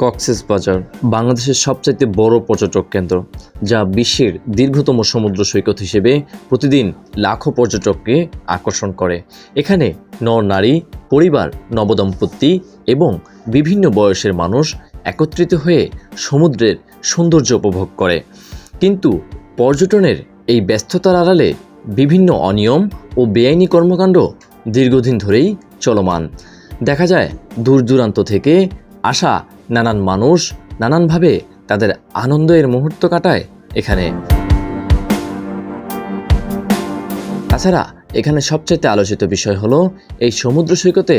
কক্সবাজার বাংলাদেশের সবচাইতে বড় পর্যটক কেন্দ্র, যা বিশ্বের দীর্ঘতম সমুদ্র সৈকত হিসেবে প্রতিদিন লাখো পর্যটককে আকর্ষণ করে। এখানে নর নারী, পরিবার, নবদম্পতি এবং বিভিন্ন বয়সের মানুষ একত্রিত হয়ে সমুদ্রের সৌন্দর্য উপভোগ করে। কিন্তু পর্যটনের এই ব্যস্ততার আড়ালে বিভিন্ন অনিয়ম ও বেআইনি কর্মকাণ্ড দীর্ঘদিন ধরেই চলমান। দেখা যায় দূর দূরান্ত থেকে আসা নানান মানুষ নানানভাবে তাদের আনন্দের মুহূর্ত কাটায় এখানে। তাছাড়া এখানে সবচেয়ে আলোচিত বিষয় হলো এই সমুদ্র সৈকতে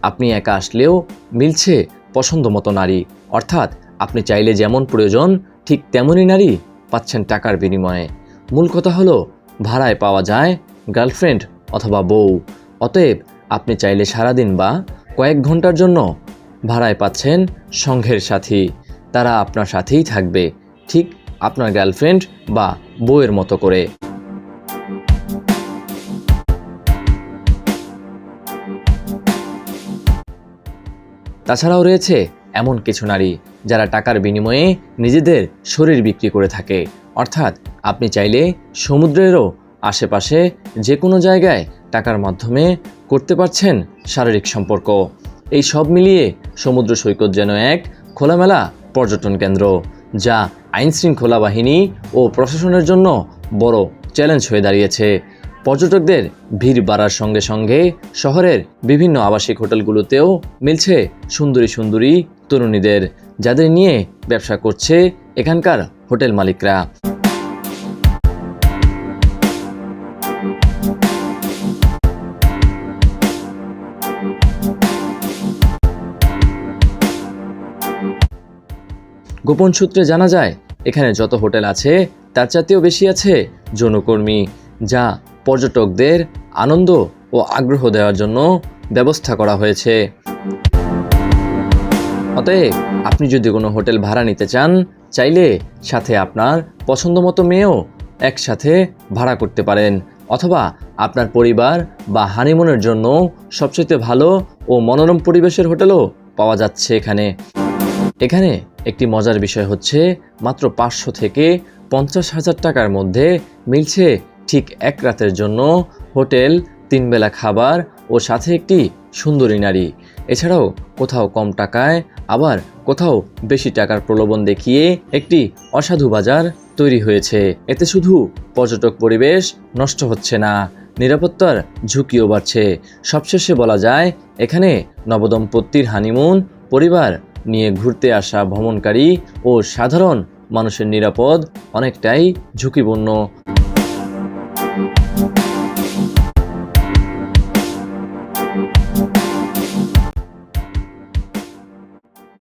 আপনি একা আসলেও মিলছে পছন্দ মতো নারী, অর্থাৎ আপনি চাইলে যেমন প্রয়োজন ঠিক তেমনই নারী পাচ্ছেন টাকার বিনিময়ে। মূল কথা হলো ভাড়ায় পাওয়া যায় গার্লফ্রেন্ড অথবা বউ। অতএব আপনি চাইলে সারাদিন বা কয়েক ঘন্টার জন্য ভাড়ায় পাচ্ছেন সঙ্ঘের সাথী। তারা আপনার সাথেই থাকবে, ঠিক আপনার গার্লফ্রেন্ড বা বউয়ের মতো করে। তাছাড়াও রয়েছে এমন কিছু নারী যারা টাকার বিনিময়ে নিজেদের শরীর বিক্রি করে থাকে, অর্থাৎ আপনি চাইলে সমুদ্রেরও আশেপাশে যে কোনো জায়গায় টাকার মাধ্যমে করতে পারছেন শারীরিক সম্পর্ক। এই সব মিলিয়ে সমুদ্র সৈকত যেন এক খোলামেলা পর্যটন কেন্দ্র, যা আইনশৃঙ্খলা বাহিনী ও প্রশাসনের জন্য বড় চ্যালেঞ্জ হয়ে দাঁড়িয়েছে। পর্যটকদের ভিড় বাড়ার সঙ্গে সঙ্গে শহরের বিভিন্ন আবাসিক হোটেলগুলোতেও মিলছে সুন্দরী সুন্দরী তরুণীদের, যাদের নিয়ে ব্যবসা করছে এখানকার হোটেল মালিকরা। গোপন সূত্রে জানা যায় এখানে যত হোটেল আছে তার চাইতেও বেশি আছে যৌনকর্মী, যা পর্যটকদের আনন্দ ও আগ্রহ দেওয়ার জন্য ব্যবস্থা করা হয়েছে। অতএব আপনি যদি কোনো হোটেল ভাড়া নিতে চান, চাইলে সাথে আপনার পছন্দ মতো মেয়েও একসাথে ভাড়া করতে পারেন, অথবা আপনার পরিবার বা হানিমুনের জন্য সবচেয়ে ভালো ও মনোরম পরিবেশের হোটেলও পাওয়া যাচ্ছে এখানে। এখানে একটি মজার বিষয় হচ্ছে মাত্র 500 থেকে 50,000 টাকার মধ্যে মিলছে ঠিক এক রাতের জন্য হোটেল, 3 বেলা খাবার ও সাথে একটি সুন্দরী নারী। এছাড়াও কোথাও কম টাকায় আবার কোথাও বেশি টাকার প্রলোভন দেখিয়ে একটি অসাধু বাজার তৈরি হয়েছে। এতে শুধু পর্যটক পরিবেশ নষ্ট হচ্ছে না, নিরাপত্তার ঝুঁকিও বাড়ছে। সবশেষে বলা যায় এখানে নবদম্পতির হানিমুন, পরিবার নিয়ে ঘুরতে আসা ভ্রমণকারী ও সাধারণ মানুষের নিরাপদ অনেকটাই ঝুঁকিপূর্ণ।